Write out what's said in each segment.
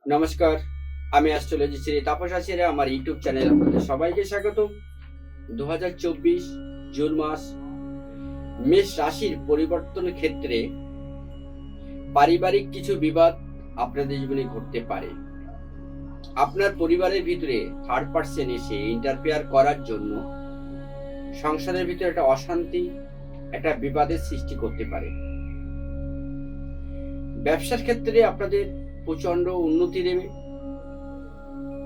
নমস্কার, আমি অ্যাস্ট্রোলজি শ্রী তাপস আচার্য। আমার ইউটিউব চ্যানেলে আপনাদের সবাইকে স্বাগত। 2024 জুন মাস মেষ রাশির পরিবর্তনের ক্ষেত্রে পারিবারিক কিছু বিবাদ আপনাদের জীবনে ঘটতে পারে। আপনার পরিবারের ভিতরে থার্ড পার্সন এসে ইন্টারফেয়ার করার জন্য সংসারের ভিতরে একটা অশান্তি, একটা বিবাদের সৃষ্টি করতে পারে। ব্যবসার ক্ষেত্রে আপনাদের প্রচন্ড উন্নতি দেবে।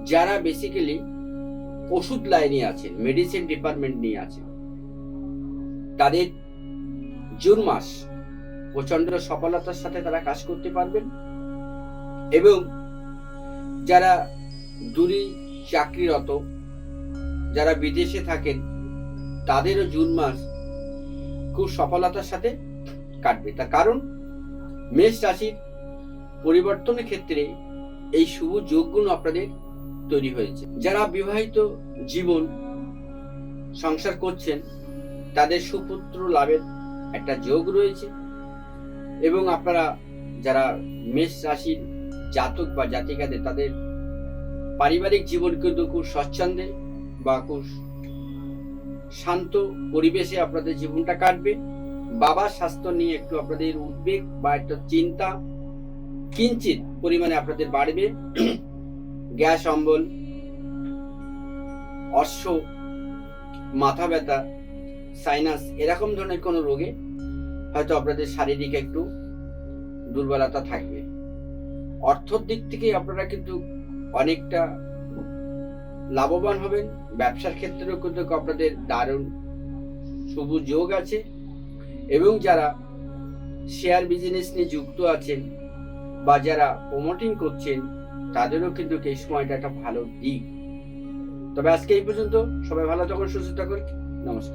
যারা বেসিক্যালি ওষুধ লাইনে আছেন, মেডিসিন ডিপার্টমেন্ট নিয়ে আছেন, তাদের জুন মাস প্রচন্ড সফলতার সাথে তারা কাজ করতে পারবেন। এবং যারা দূরে চাকরিরত, যারা বিদেশে থাকেন, তাদেরও জুন মাস খুব সফলতার সাথে কাটবে। তার কারণ মেষ রাশির পরিবর্তনের ক্ষেত্রে এই শুভ যোগগুণ আপনাদের তৈরি হয়েছে। যারা বিবাহিত জীবন সংসার করছেন, তাদের সুপুত্র লাভের একটা যোগ রয়েছে। এবং আপনারা যারা মেষ রাশির জাতক বা জাতিকাদের, তাদের পারিবারিক জীবন কিন্তু খুব স্বচ্ছন্দে বা খুব শান্ত পরিবেশে আপনাদের জীবনটা কাটবে। বাবার স্বাস্থ্য নিয়ে একটু আপনাদের উদ্বেগ বা একটা চিন্তা কিঞ্চিত পরিমাণে আপনাদের বাড়বে। গ্যাস অম্বল, অশ্ব, মাথা ব্যথা, সাইনাস এরকম ধরনের কোনো রোগে হয়তো আপনাদের শারীরিক একটু দুর্বলতা থাকবে। অর্থের দিক থেকে আপনারা কিন্তু অনেকটা লাভবান হবেন। ব্যবসার ক্ষেত্রেও কিন্তু আপনাদের দারুণ শুভ যোগ আছে। এবং যারা শেয়ার বিজনেস নিয়ে যুক্ত আছেন বা যারা প্রমোটিং করছেন, তাদেরও কিন্তু এই সময়টা একটা ভালো দিক। তবে আজকে এই পর্যন্ত। সবাই ভালো থাকুন, সুস্থ থাকুন। নমস্কার।